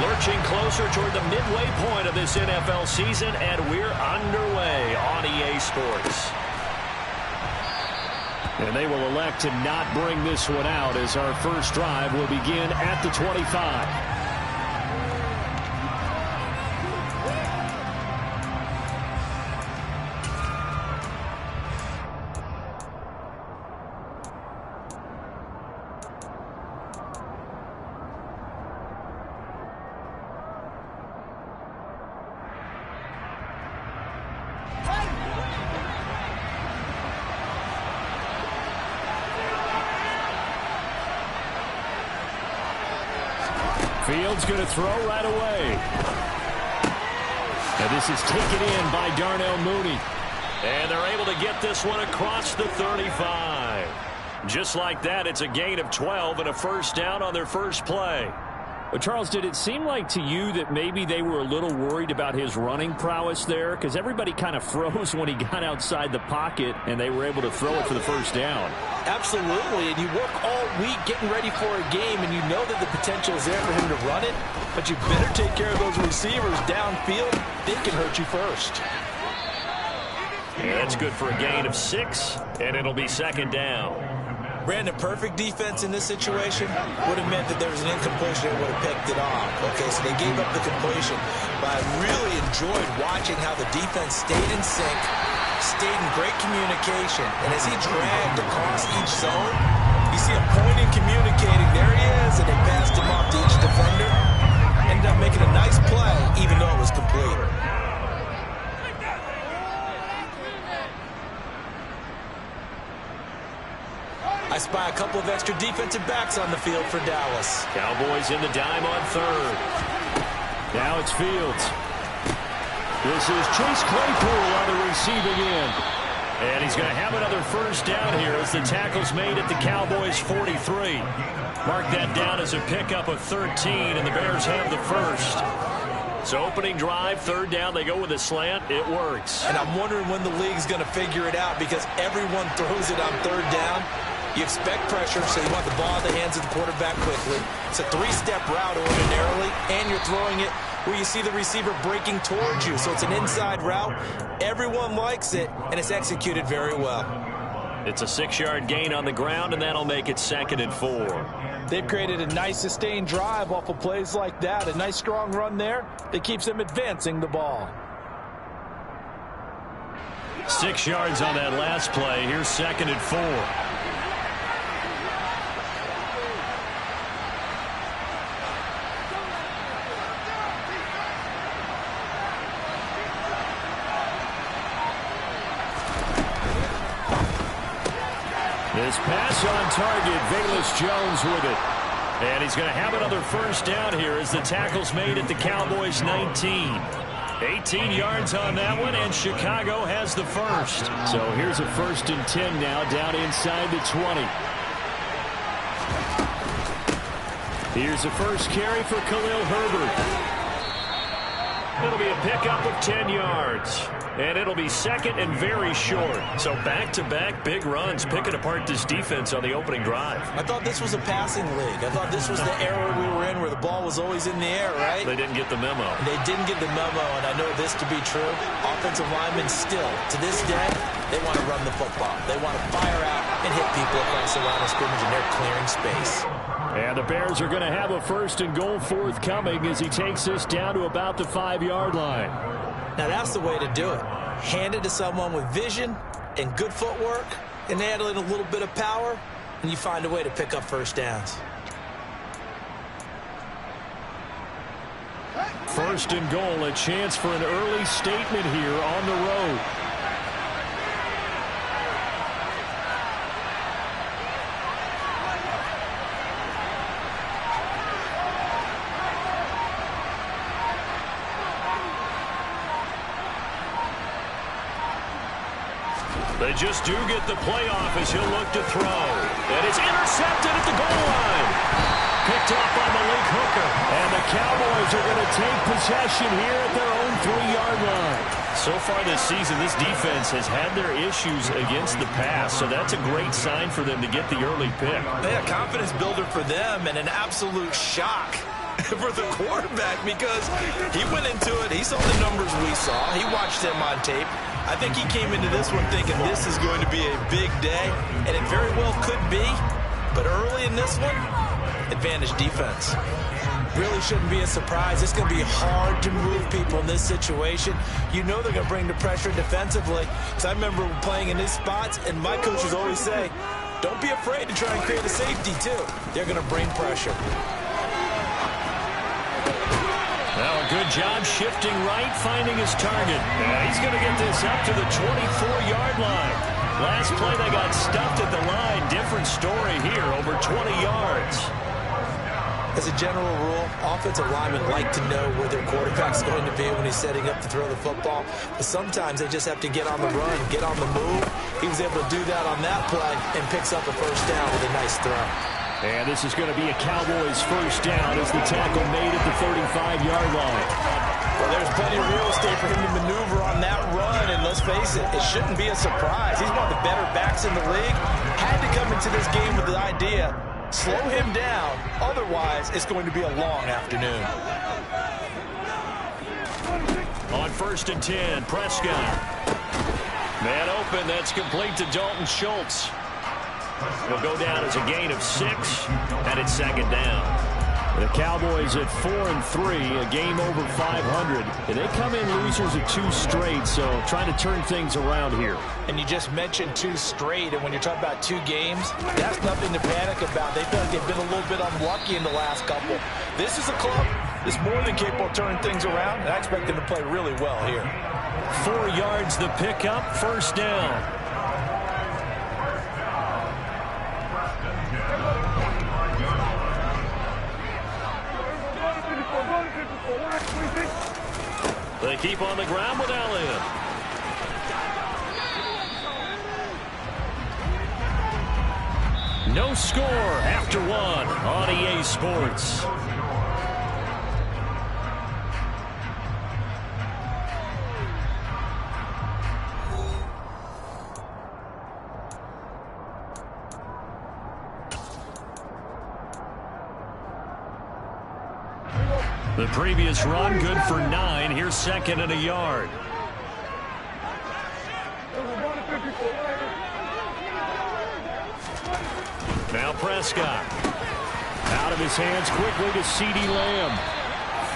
Lurching closer toward the midway point of this NFL season, and we're underway on EA Sports. And they will elect to not bring this one out as our first drive will begin at the 25. Fields going to throw right away. And this is taken in by Darnell Mooney. And they're able to get this one across the 35. Just like that, it's a gain of 12 and a first down on their first play. Well, Charles, did it seem like to you that maybe they were a little worried about his running prowess there? Because everybody kind of froze when he got outside the pocket, and they were able to throw it for the first down. Absolutely, and you work all week getting ready for a game, and you know that the potential is there for him to run it, but you better take care of those receivers downfield. They can hurt you first. Yeah, that's good for a gain of 6, and it'll be second down. Brandon, perfect defense in this situation would have meant that there was an incompletion that would have picked it off. Okay, so they gave up the completion, but I really enjoyed watching how the defense stayed in sync, stayed in great communication, and as he dragged across each zone, you see him pointing, communicating, there he is, and they passed him off to each defender. Ended up making a nice play, even though it was complete. I spy a couple of extra defensive backs on the field for Dallas. Cowboys in the dime on third. Now it's Fields. This is Chase Claypool on the receiving end. And he's going to have another first down here as the tackle's made at the Cowboys 43. Mark that down as a pickup of 13, and the Bears have the first. So opening drive, third down, they go with a slant. It works. And I'm wondering when the league's going to figure it out because everyone throws it on third down. You expect pressure, so you want the ball in the hands of the quarterback quickly. It's a three-step route ordinarily, and you're throwing it where you see the receiver breaking towards you. So it's an inside route. Everyone likes it, and it's executed very well. It's a 6-yard gain on the ground, and that'll make it 2nd and 4. They've created a nice sustained drive off of plays like that. A nice strong run there that keeps them advancing the ball. 6 yards on that last play. Here's 2nd and 4. This pass on target, Velus Jones with it. And he's going to have another first down here as the tackle's made at the Cowboys 19. 18 yards on that one, and Chicago has the first. So here's a 1st and 10 now, down inside the 20. Here's a first carry for Khalil Herbert. It'll be a pickup of 10 yards. And it'll be 2nd and very short. So back-to-back big runs picking apart this defense on the opening drive. I thought this was a passing league. I thought this was the era we were in where the ball was always in the air, right? They didn't get the memo. They didn't get the memo, and I know this to be true. Offensive linemen still, to this day, they want to run the football. They want to fire out and hit people across the line of scrimmage, and they're clearing space. And the Bears are going to have a 1st and goal forthcoming as he takes this down to about the 5-yard line. Now that's the way to do it. Hand it to someone with vision and good footwork and add in a little bit of power, and you find a way to pick up first downs. 1st and goal, a chance for an early statement here on the road. They just do get the playoff as he'll look to throw. And it's intercepted at the goal line. Picked up by Malik Hooker. And the Cowboys are going to take possession here at their own 3-yard line. So far this season, this defense has had their issues against the pass, so that's a great sign for them to get the early pick. Yeah, confidence builder for them and an absolute shock for the quarterback because he went into it. He saw the numbers we saw. He watched them on tape. I think he came into this one thinking this is going to be a big day, and it very well could be. But early in this one, advantage defense. Really shouldn't be a surprise. It's going to be hard to move people in this situation. You know they're going to bring the pressure defensively. Because I remember playing in these spots, and my coaches always say, don't be afraid to try and create a safety, too. They're going to bring pressure. Well, a good job shifting right, finding his target. He's going to get this up to the 24-yard line. Last play, they got stuffed at the line. Different story here, over 20 yards. As a general rule, offensive linemen like to know where their quarterback's going to be when he's setting up to throw the football. But sometimes they just have to get on the run, get on the move. He was able to do that on that play and picks up a first down with a nice throw. And this is going to be a Cowboys first down as the tackle made at the 35-yard line. Well, there's plenty of real estate for him to maneuver on that run, and let's face it, it shouldn't be a surprise. He's one of the better backs in the league. Had to come into this game with the idea, slow him down, otherwise it's going to be a long afternoon. On 1st and 10, Prescott. Man open, that's complete to Dalton Schultz. He'll go down as a gain of 6, and it's 2nd down. The Cowboys at 4-3, a game over 500. And they come in losers of 2 straight, so trying to turn things around here. And you just mentioned 2 straight, and when you're talking about 2 games, that's nothing to panic about. They feel like they've been a little bit unlucky in the last couple. This is a club that's more than capable of turning things around, and I expect them to play really well here. 4 yards the pickup, first down. They keep on the ground with Elliott. No score after 1 on EA Sports. The previous run good for 9. Here's 2nd and a yard. Now Prescott. Out of his hands quickly to CeeDee Lamb.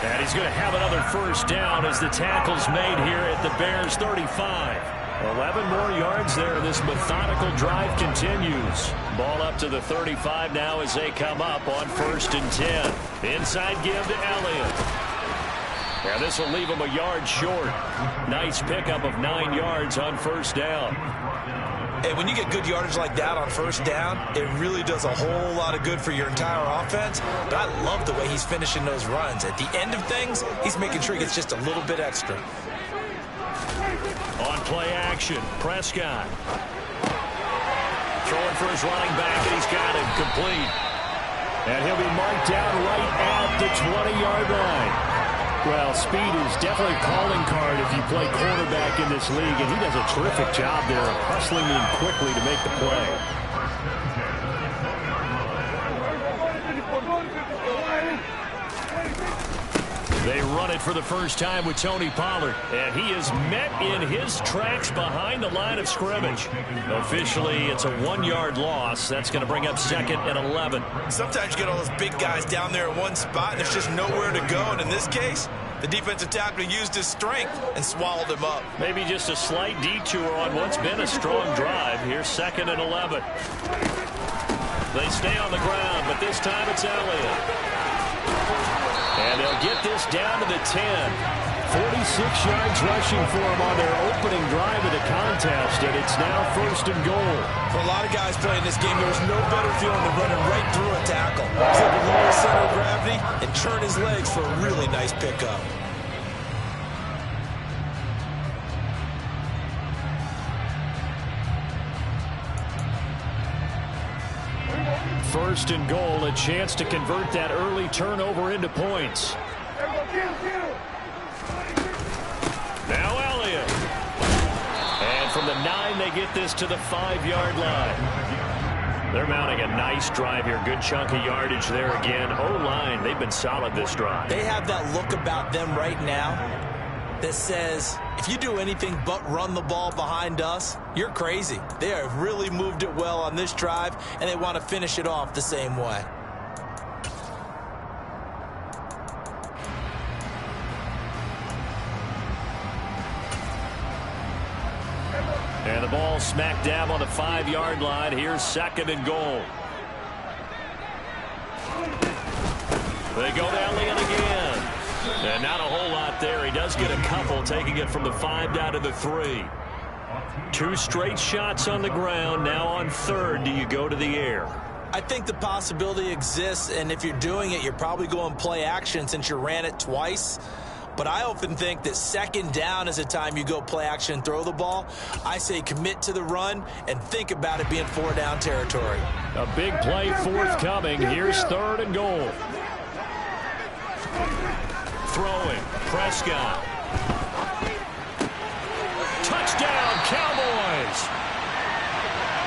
And he's going to have another first down as the tackle's made here at the Bears 35. 11 more yards there. This methodical drive continues. Ball up to the 35 now as they come up on 1st and 10. Inside give to Elliott. And this will leave him a yard short. Nice pickup of 9 yards on first down. And when you get good yardage like that on first down, it really does a whole lot of good for your entire offense. But I love the way he's finishing those runs. At the end of things, he's making sure he gets just a little bit extra. On play action, Prescott. Throwing for his running back, and he's got him complete. And he'll be marked down right at the 20-yard line. Well, speed is definitely a calling card if you play quarterback in this league, and he does a terrific job there of hustling in quickly to make the play. They run it for the first time with Tony Pollard, and he is met in his tracks behind the line of scrimmage. Officially, it's a 1-yard loss. That's going to bring up 2nd and 11. Sometimes you get all those big guys down there in one spot, and there's just nowhere to go. And in this case, the defensive tackle used his strength and swallowed him up. Maybe just a slight detour on what's been a strong drive. Here's 2nd and 11. They stay on the ground, but this time it's Elliott. And they'll get this down to the 10. 46 yards rushing for him on their opening drive of the contest, and it's now 1st and goal. For a lot of guys playing this game, there was no better feeling than running right through a tackle. He's able to lower his center of gravity and turn his legs for a really nice pickup. First and goal, a chance to convert that early turnover into points. Now Elliott. And from the 9, they get this to the 5-yard line. They're mounting a nice drive here. Good chunk of yardage there again. O-line, they've been solid this drive. They have that look about them right now that says, if you do anything but run the ball behind us, you're crazy. They have really moved it well on this drive, and they want to finish it off the same way. And the ball smack dab on the 5-yard line. Here's 2nd and goal. They go down Leon again. And not a whole lot there. He does get a couple, taking it from the 5 down to the 3. 2 straight shots on the ground. Now on 3rd, do you go to the air? I think the possibility exists, and if you're doing it, you're probably going play action since you ran it twice. But I often think that 2nd down is a time you go play action and throw the ball. I say commit to the run and think about it being 4-down territory. A big play forthcoming. Here's 3rd and goal. Throwing. Prescott. Touchdown, Cowboys.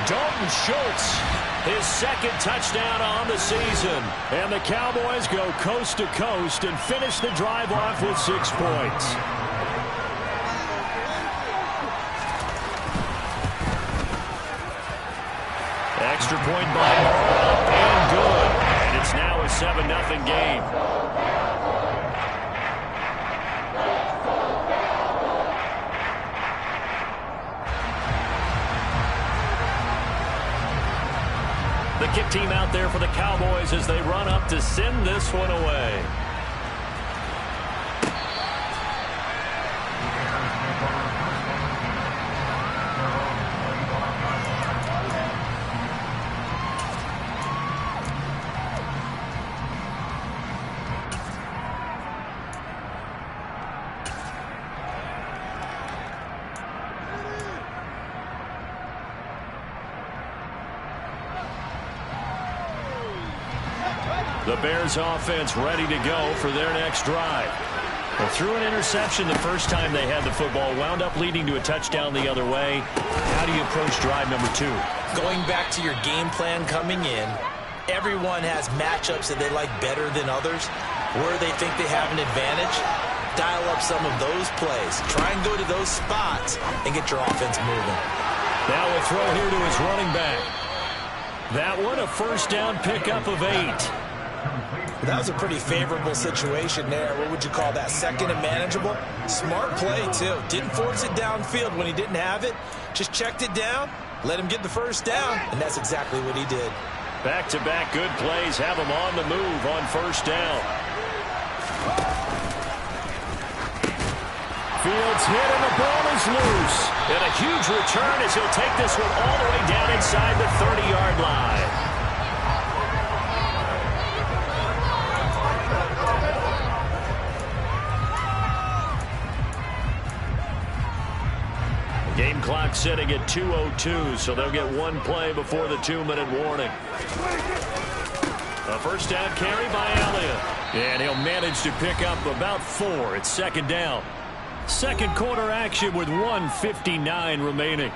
Dalton Schultz, his 2nd touchdown on the season. And the Cowboys go coast to coast and finish the drive off with 6 points. Extra point by Moore, and good. And it's now a 7-0 game. The kick team out there for the Cowboys as they run up to send this one away. The Bears offense ready to go for their next drive. Well, threw an interception the first time they had the football, wound up leading to a touchdown the other way. How do you approach drive number 2? Going back to your game plan coming in, everyone has matchups that they like better than others. Where they think they have an advantage, dial up some of those plays. Try and go to those spots and get your offense moving. Now a throw here to his running back. That one a 1st down pickup of 8. That was a pretty favorable situation there. What would you call that? 2nd and manageable? Smart play, too. Didn't force it downfield when he didn't have it. Just checked it down, let him get the 1st down, and that's exactly what he did. Back-to-back good plays have him on the move on 1st down. Fields hit, and the ball is loose. And a huge return as he'll take this one all the way down inside the 30-yard line. Game clock sitting at 2:02, so they'll get 1 play before the 2-minute warning. A 1st down carry by Elliott. And he'll manage to pick up about 4. It's 2nd down. 2nd quarter action with 1:59 remaining.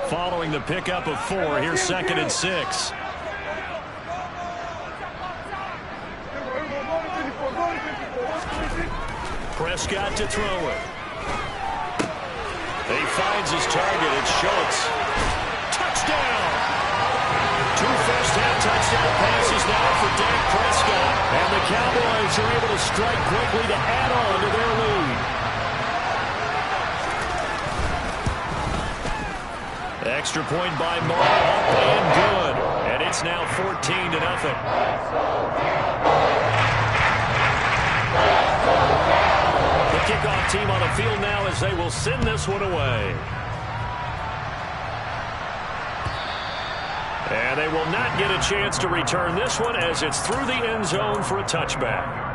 Following the pickup of 4, here's 2nd and 6. Prescott to throw it. He finds his target. It's Schultz. Touchdown! 2 first-half touchdown passes now for Dak Prescott. And the Cowboys are able to strike quickly to add on to their lead. Extra point by Moore, up and good. And it's now 14-0. The kickoff team on the field now as they will send this one away. And they will not get a chance to return this one as it's through the end zone for a touchback.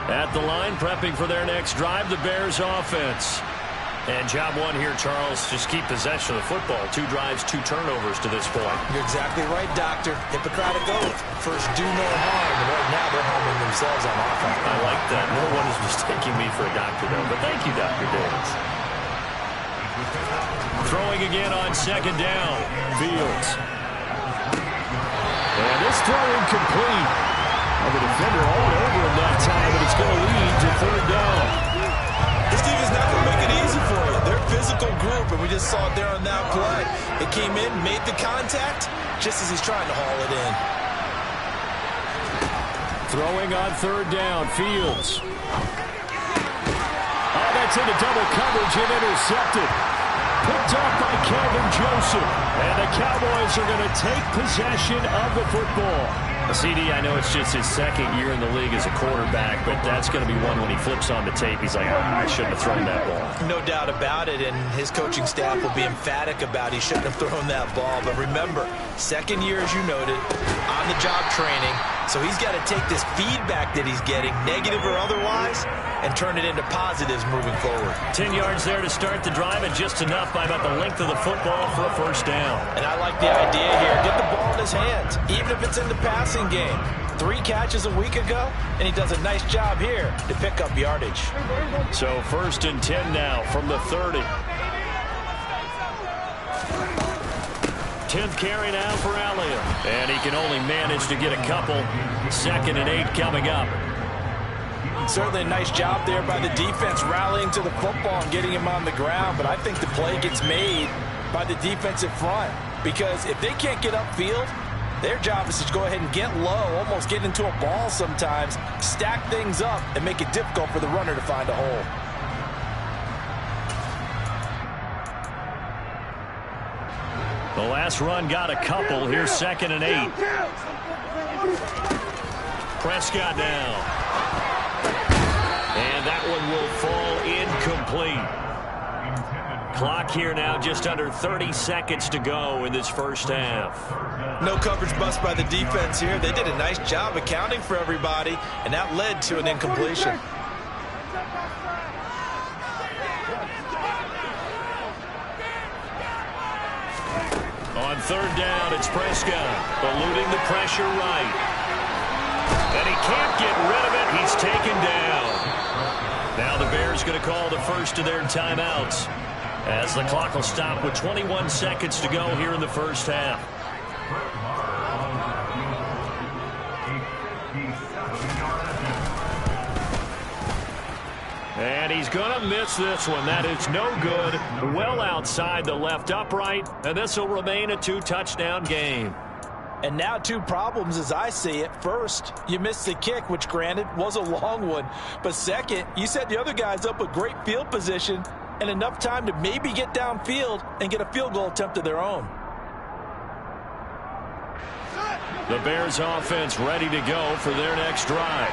At the line, prepping for their next drive, the Bears offense. And job one here, Charles, just keep possession of the football. 2 drives, 2 turnovers to this point. You're exactly right, Doctor. Hippocratic oath. First, do no harm. And right now, they're harming themselves on offense. I like that. No one is mistaking me for a doctor, though. But thank you, Dr. Davis. Throwing again on 2nd down. Fields. And this throw incomplete. And the defender all over him that time, but it's going to lead to 3rd down. This team is not going to make it easy for you. They're a physical group, and we just saw it there on that play. It came in, made the contact, just as he's trying to haul it in. Throwing on 3rd down, Fields. Oh, that's into double coverage and intercepted. Picked off by Kelvin Joseph. And the Cowboys are going to take possession of the football. CD, I know it's just his 2nd year in the league as a quarterback, but that's going to be one when he flips on the tape. He's like, I shouldn't have thrown that ball. No doubt about it, and his coaching staff will be emphatic about he shouldn't have thrown that ball. But remember, 2nd year, as you noted, on-the-job training. So he's got to take this feedback that he's getting, negative or otherwise, and turn it into positives moving forward. 10 yards there to start the drive, and just enough by about the length of the football for a 1st down. And I like the idea here. Get the ball in his hands, even if it's in the passing game. 3 catches a week ago, and he does a nice job here to pick up yardage. So 1st and 10 now from the 30. 10th carry now for Elliott. And he can only manage to get a couple. 2nd and 8 coming up. Certainly a nice job there by the defense rallying to the football and getting him on the ground. But I think the play gets made by the defensive front. Because if they can't get upfield, their job is to go ahead and get low, almost get into a ball sometimes, stack things up, and make it difficult for the runner to find a hole. The last run got a couple. Here's 2nd and 8. Prescott now. And that one will fall incomplete. Clock here now, just under 30 seconds to go in this 1st half. No coverage bust by the defense here. They did a nice job accounting for everybody, and that led to an incompletion. On 3rd down, it's Prescott, eluding the pressure right. And he can't get rid of it. He's taken down. Now the Bears going to call the first of their timeouts, as the clock will stop with 21 seconds to go here in the 1st half. And he's going to miss this one. That is no good. Well outside the left upright, and this will remain a 2-touchdown game. And now 2 problems as I see it. First, you missed the kick, which granted was a long one. But second, you set the other guys up with great field position and enough time to maybe get downfield and get a field goal attempt of their own. The Bears offense ready to go for their next drive.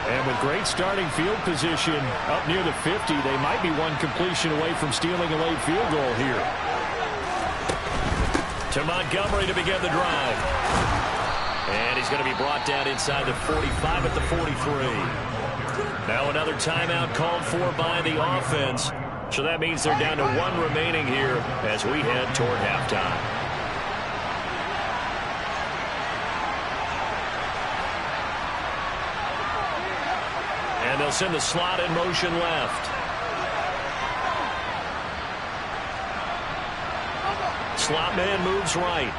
And with great starting field position up near the 50, they might be one completion away from stealing a late field goal here. To Montgomery to begin the drive. And he's going to be brought down inside the 45 at the 43. Now another timeout called for by the offense. So that means they're down to 1 remaining here as we head toward halftime. And they'll send the slot in motion left. Slot man moves right.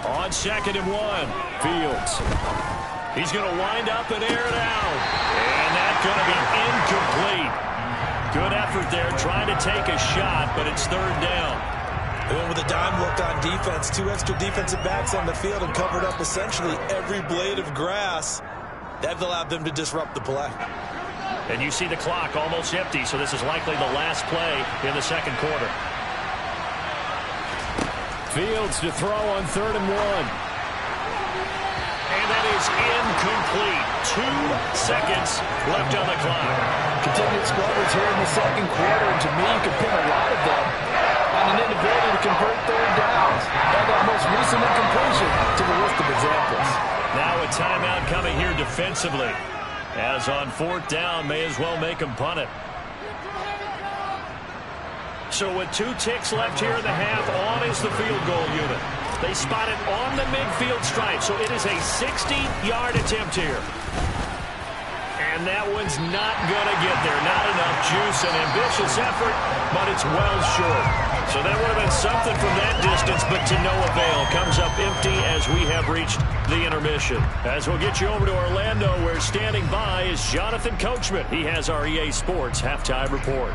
On 2nd and 1, Fields. He's going to wind up and air it out. And that's going to be incomplete. Good effort there, trying to take a shot, but it's 3rd down. They went with a dime look on defense. 2 extra defensive backs on the field and covered up essentially every blade of grass. That allowed them to disrupt the play. And you see the clock almost empty, so this is likely the last play in the 2nd quarter. Fields to throw on 3rd and 1. And that is incomplete. 2 seconds left on the clock. Continued squabbles here in the second quarter. And to me, you can pin a lot of them on an inability to convert third downs. And that most recent incompletion to the list of examples. Now a timeout coming here defensively. As on 4th down, may as well make them punt it. So with 2 ticks left here in the half, on is the field goal unit. They spot it on the midfield stripe, so it is a 60-yard attempt here. And that one's not going to get there. Not enough juice, an ambitious effort, but it's well short. So that would have been something from that distance, but to no avail. Comes up empty as we have reached the intermission. As we'll get you over to Orlando, where standing by is Jonathan Coachman. He has our EA Sports halftime report.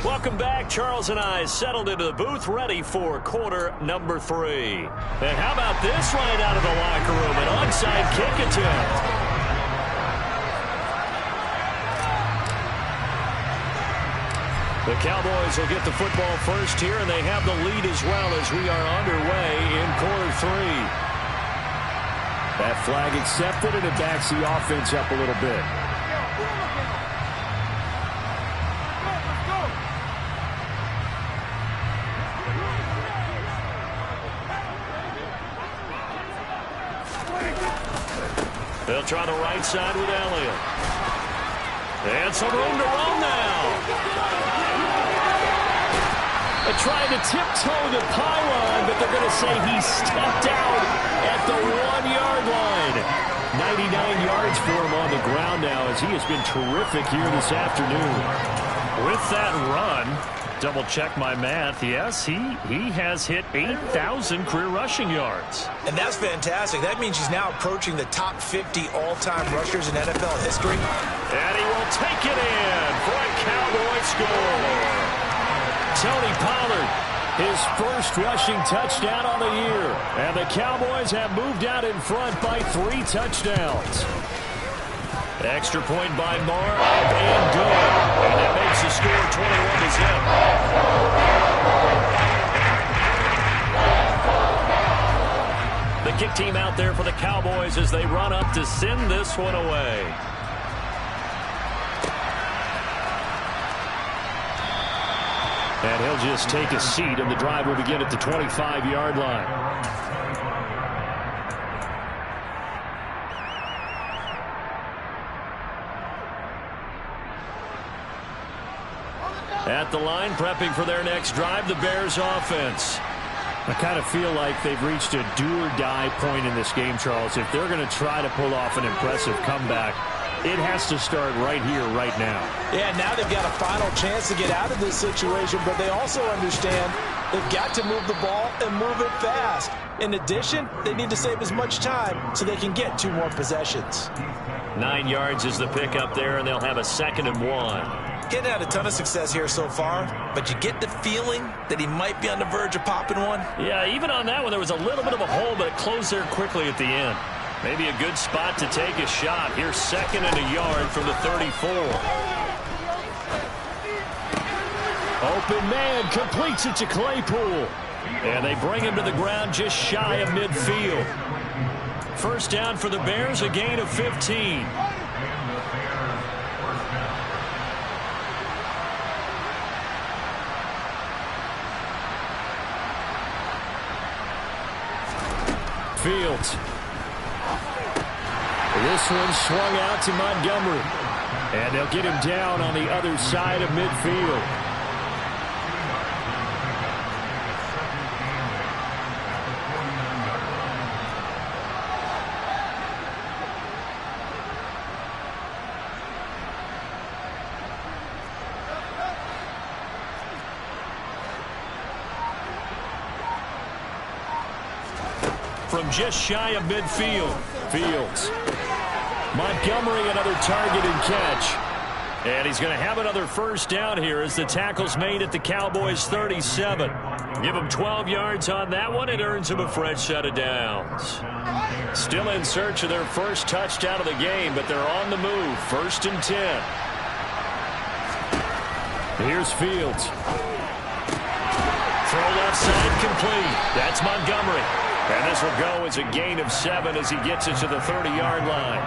Welcome back. Charles and I settled into the booth, ready for quarter number 3. And how about this right out of the locker room? An onside kick attempt. The Cowboys will get the football first here, and they have the lead as well as we are underway in quarter 3. That flag accepted, and it backs the offense up a little bit. They'll try the right side with Elliott. And some room to roam now. They tried to tiptoe the pylon, but they're going to say he stepped out at the 1-yard line. 99 yards for him on the ground now, as he has been terrific here this afternoon. With that run, double check my math. Yes, he has hit 8,000 career rushing yards. And that's fantastic. That means he's now approaching the top 50 all-time rushers in NFL history. And he will take it in for a Cowboy score. Tony Pollard, his first rushing touchdown on the year. And the Cowboys have moved out in front by 3 touchdowns. Extra point by Marr, and good. And that makes the score 21-0. The kick team out there for the Cowboys as they run up to send this one away. And he'll just take a seat, and the drive will begin at the 25-yard line. At the line, prepping for their next drive, the Bears offense. I kind of feel like they've reached a do-or-die point in this game, Charles. If they're going to try to pull off an impressive comeback, it has to start right here, right now. Yeah, now they've got a final chance to get out of this situation, but they also understand they've got to move the ball and move it fast. In addition, they need to save as much time so they can get 2 more possessions. 9 yards is the pickup there, and they'll have a 2nd and 1. Getting had a ton of success here so far, but you get the feeling that he might be on the verge of popping one. Yeah, even on that one, there was a little bit of a hole, but it closed there quickly at the end. Maybe a good spot to take a shot. Here's 2nd and a yard from the 34. Open man completes it to Claypool. And they bring him to the ground just shy of midfield. First down for the Bears, a gain of 15. Fields. This one swung out to Montgomery. And they'll get him down on the other side of midfield. From just shy of midfield, Fields. Montgomery, another target and catch. And he's going to have another first down here as the tackle's made at the Cowboys' 37. Give him 12 yards on that one. It earns him a fresh set of downs. Still in search of their first touchdown of the game, but they're on the move. 1st and 10. Here's Fields. Throw left side complete. That's Montgomery. And this will go as a gain of 7 as he gets it to the 30-yard line.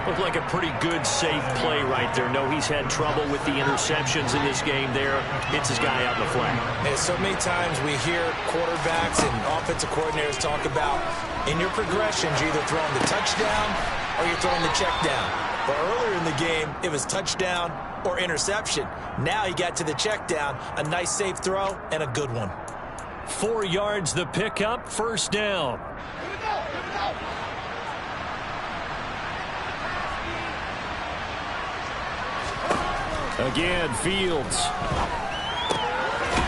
Looked like a pretty good, safe play right there. No, he's had trouble with the interceptions in this game there. Hits his guy out in the flat. And so many times we hear quarterbacks and offensive coordinators talk about in your progressions, you're either throwing the touchdown or you're throwing the check down. But earlier in the game, it was touchdown or interception. Now he got to the check down, a nice safe throw, and a good one. 4 yards the pickup, first down. Again, Fields.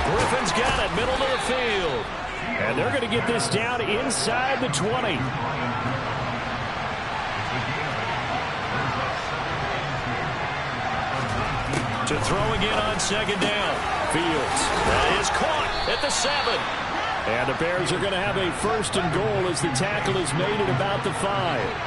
Griffin's got it, middle of the field. And they're going to get this down inside the 20. To throw again on second down. Fields. That is caught at the 7. And the Bears are going to have a first and goal as the tackle is made at about the 5.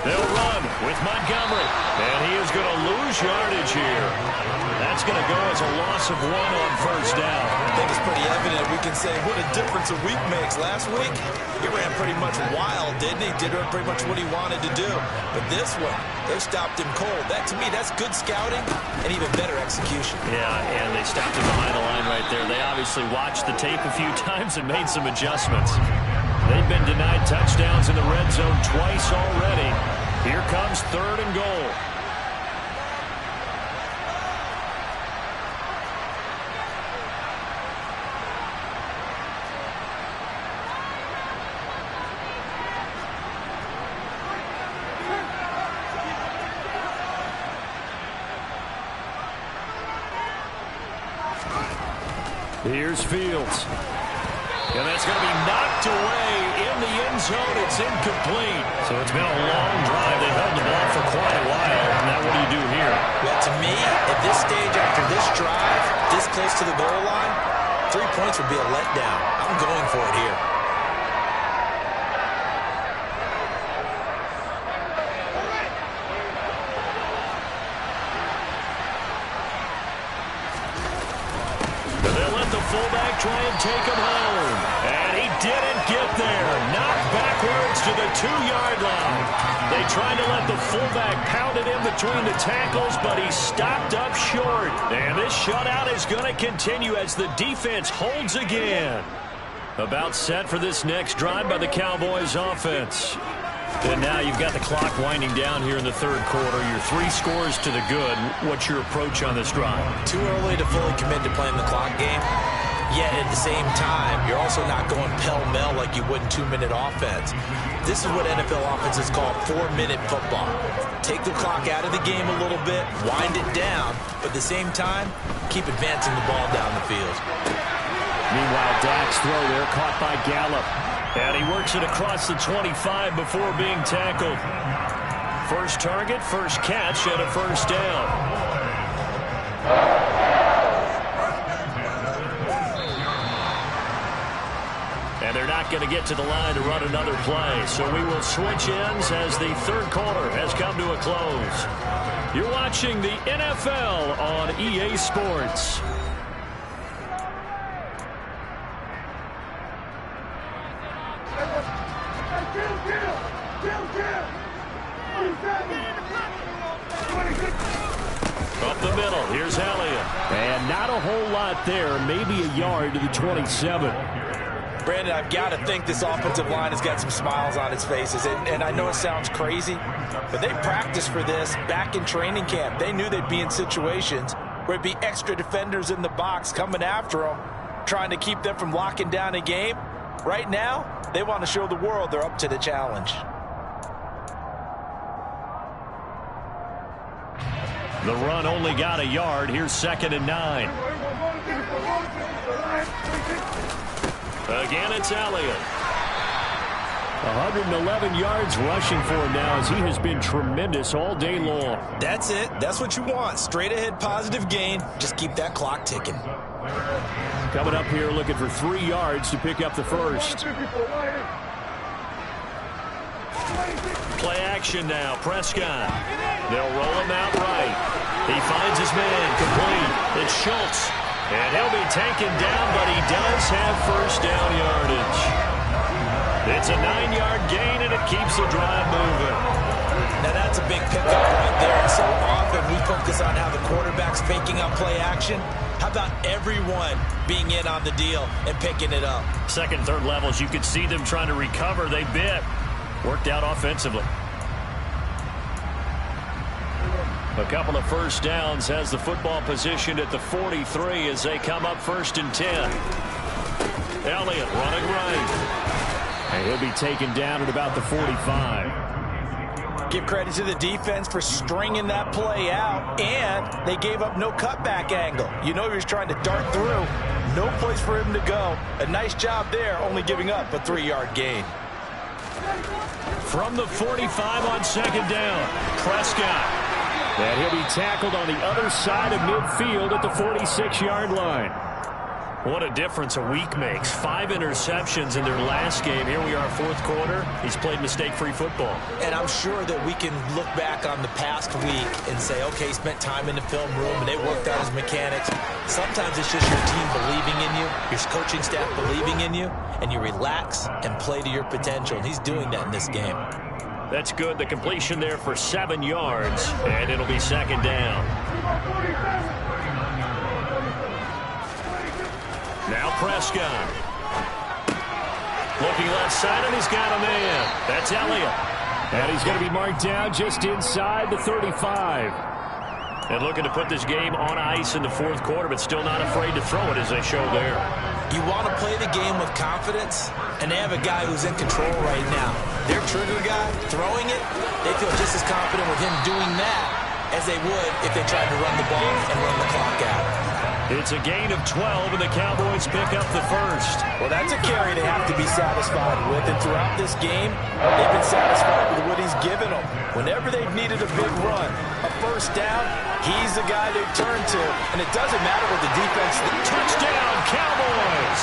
They'll run with Montgomery. And he is going to lose yardage here. That's going to go as a loss of 1 on first down. I think it's pretty evident. We can say what a difference a week makes. Last week, he ran pretty much wild, didn't he? Did pretty much what he wanted to do. But this one, they stopped him cold. That, to me, that's good scouting and even better execution. Yeah, and they stopped him behind the line right there. They obviously watched the tape a few times and made some adjustments. They've been denied touchdowns in the red zone twice already. Here comes third and goal. Here's Fields. And that's going to be knocked away in the end zone. It's incomplete. So it's been a long drive. They've held the ball for quite a while. Now what do you do here? Well, to me, at this stage after this drive, this close to the goal line, 3 points would be a letdown. I'm going for it here. Fullback try and take him home. And he didn't get there. Knocked backwards to the 2-yard line. They tried to let the fullback pound it in between the tackles, but he stopped up short. And this shutout is going to continue as the defense holds again. About set for this next drive by the Cowboys offense. And now you've got the clock winding down here in the third quarter. You're 3 scores to the good. What's your approach on this drive? Too early to fully commit to playing the clock game. Yet at the same time, you're also not going pell-mell like you would in 2-minute offense. This is what NFL offenses call 4-minute football. Take the clock out of the game a little bit, wind it down, but at the same time, keep advancing the ball down the field. Meanwhile, Dak's throw there caught by Gallup. And he works it across the 25 before being tackled. First target, first catch, and a first down. And they're not going to get to the line to run another play. So we will switch ends as the third quarter has come to a close. You're watching the NFL on EA Sports. Up the middle, here's Elliott. And not a whole lot there, maybe a yard to the 27. Brandon, I've got to think this offensive line has got some smiles on its faces. And I know it sounds crazy, but they practiced for this back in training camp. They knew they'd be in situations where it'd be extra defenders in the box coming after them, trying to keep them from locking down a game. Right now, they want to show the world they're up to the challenge. The run only got a yard. Here's 2nd and 9. Again, it's Elliott. 111 yards rushing for him now as he has been tremendous all day long. That's it. That's what you want. Straight ahead positive gain. Just keep that clock ticking. Coming up here looking for 3 yards to pick up the first. Play action now. Prescott. They'll roll him out right. He finds his man complete. It's Schultz. And he'll be taken down, but he does have first down yardage. It's a 9-yard gain, and it keeps the drive moving. Now that's a big pickup right there. And so often we focus on how the quarterback's faking out play action. How about everyone being in on the deal and picking it up? Second, third levels, you could see them trying to recover. They bit. Worked out offensively. A couple of first downs, has the football positioned at the 43 as they come up 1st and 10. Elliott running right. And he'll be taken down at about the 45. Give credit to the defense for stringing that play out, and they gave up no cutback angle. You know he was trying to dart through. No place for him to go. A nice job there, only giving up a 3-yard gain. From the 45 on 2nd down, Prescott. And he'll be tackled on the other side of midfield at the 46-yard line. What a difference a week makes. 5 interceptions in their last game. Here we are, 4th quarter. He's played mistake-free football. And I'm sure that we can look back on the past week and say, okay, he spent time in the film room and they worked out his mechanics. Sometimes it's just your team believing in you, your coaching staff believing in you, and you relax and play to your potential. And he's doing that in this game. That's good. The completion there for 7 yards, and it'll be 2nd down. Now Prescott. Looking left side, and he's got a man. That's Elliott. And he's going to be marked down just inside the 35. And looking to put this game on ice in the 4th quarter, but still not afraid to throw it as they show there. You want to play the game with confidence, and they have a guy who's in control right now. Their trigger guy, throwing it, they feel just as confident with him doing that as they would if they tried to run the ball and run the clock out. It's a gain of 12, and the Cowboys pick up the first. Well, that's a carry they have to be satisfied with, and throughout this game, they've been satisfied with what he's given them. Whenever they've needed a big run, a first down, he's the guy they turn to, and it doesn't matter what the defense... Touchdown, Cowboys!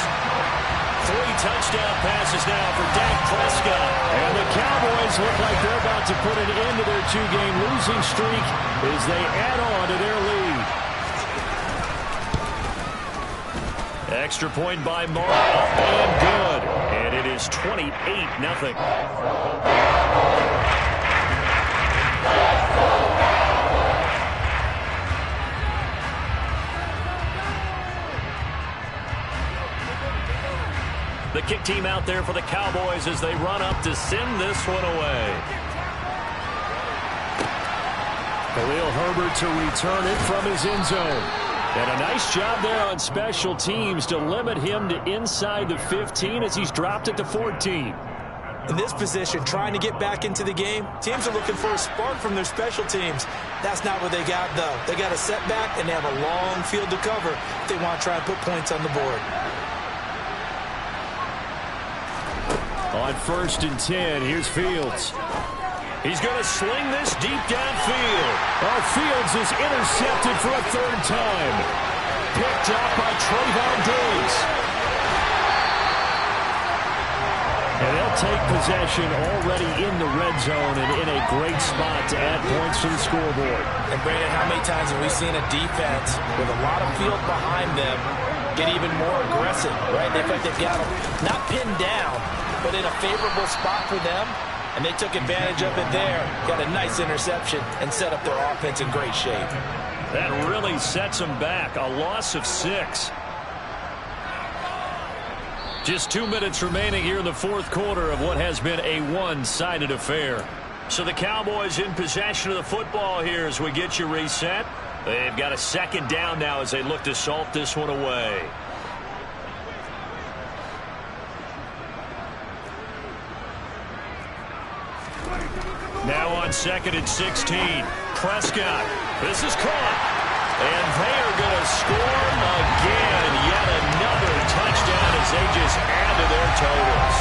3 touchdown passes now for Dak Prescott. And the Cowboys look like they're about to put an end to their 2-game losing streak as they add on to their lead. Extra point by Mark, up and good. And it is 28-0. The kick team out there for the Cowboys as they run up to send this one away. Khalil Herbert to return it from his end zone. And a nice job there on special teams to limit him to inside the 15 as he's dropped it to 14. In this position, trying to get back into the game, teams are looking for a spark from their special teams. That's not what they got, though. They got a setback, and they have a long field to cover if they want to try and put points on the board. On 1st and 10, here's Fields. He's going to sling this deep downfield. Oh, Fields is intercepted for a 3rd time. Picked up by Trayvon Diggs. And they'll take possession already in the red zone and in a great spot to add points to the scoreboard. And, Brandon, how many times have we seen a defense with a lot of field behind them get even more aggressive, right? They feel like they've got them not pinned down, but in a favorable spot for them. And they took advantage of it there. Got a nice interception and set up their offense in great shape. That really sets them back. A loss of 6. Just 2 minutes remaining here in the 4th quarter of what has been a one-sided affair. So the Cowboys in possession of the football here as we get you reset. They've got a 2nd down now as they look to salt this one away. Now on 2nd and 16. Prescott. This is caught. And they are going to score again. Yet another touchdown as they just add to their totals.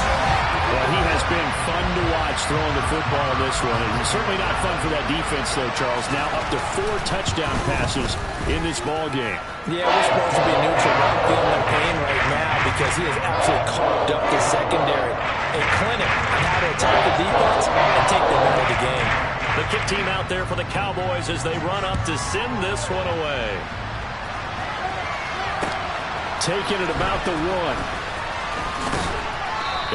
Well, he has been fun to watch throwing the football in this one. And certainly not fun for that defense, though, Charles. Now up to 4 touchdown passes in this ball game. Yeah, we're supposed to be neutral. We're not feeling the pain kick team out there for the Cowboys as they run up to send this one away. Taking it about the 1.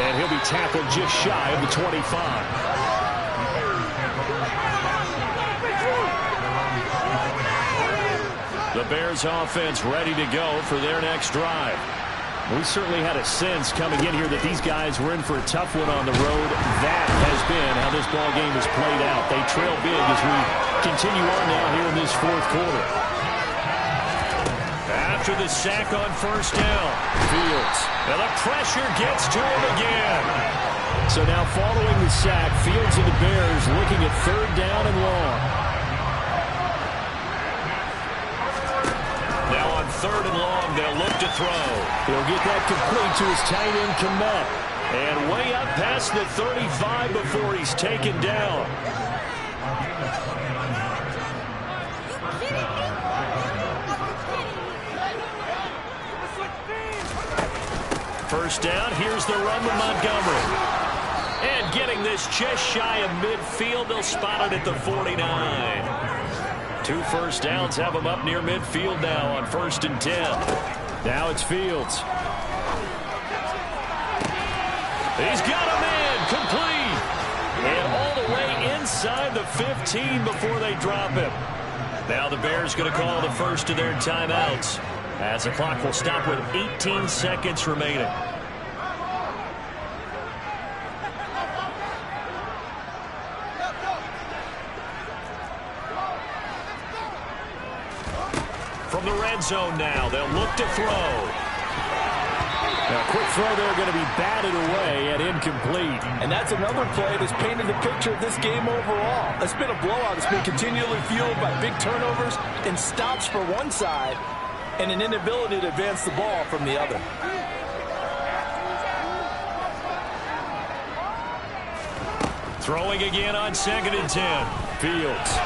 And he'll be tackled just shy of the 25. The Bears offense ready to go for their next drive. We certainly had a sense coming in here that these guys were in for a tough one on the road. That has been how this ball game has played out. They trail big as we continue on now here in this fourth quarter. After the sack on first down, Fields. And the pressure gets to him again. So now following the sack, Fields and the Bears looking at third down and long. Now on third and long, they'll look to throw. He'll get that complete to his tight end, Kmet. And way up past the 35 before he's taken down. First down, here's the run with Montgomery. And getting this just shy of midfield, they'll spot it at the 49. 2 first downs have him up near midfield now on 1st and 10. Now it's Fields. He's got a man complete. And all the way inside the 15 before they drop him. Now the Bears going to call the first of their timeouts, as the clock will stop with 18 seconds remaining. From the red zone now, they'll look to throw. Now, a quick throw there going to be batted away and incomplete. And that's another play that's painted the picture of this game overall. It's been a blowout. It's been continually fueled by big turnovers and stops for one side and an inability to advance the ball from the other. Throwing again on 2nd and 10. Fields.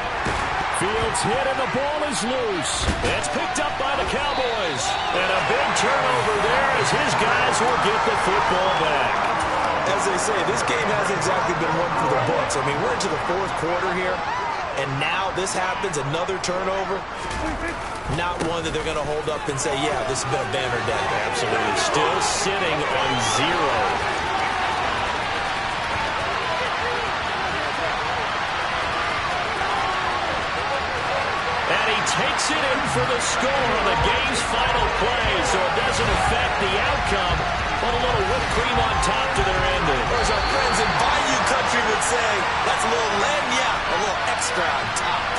Fields hit and the ball is loose. It's picked up by the Cowboys. And a big turnover there as his guys will get the football back. As they say, this game hasn't exactly been one for the books. I mean, we're into the fourth quarter here, and now this happens, another turnover. Not one that they're going to hold up and say, yeah, this has been a banner day. Absolutely. Still sitting on 0. Takes it in for the score on the game's final play, so it doesn't affect the outcome, but a little whipped cream on top to their ending. Or as our friends in Bayou Country would say, that's a little lagniappe, a little extra on top.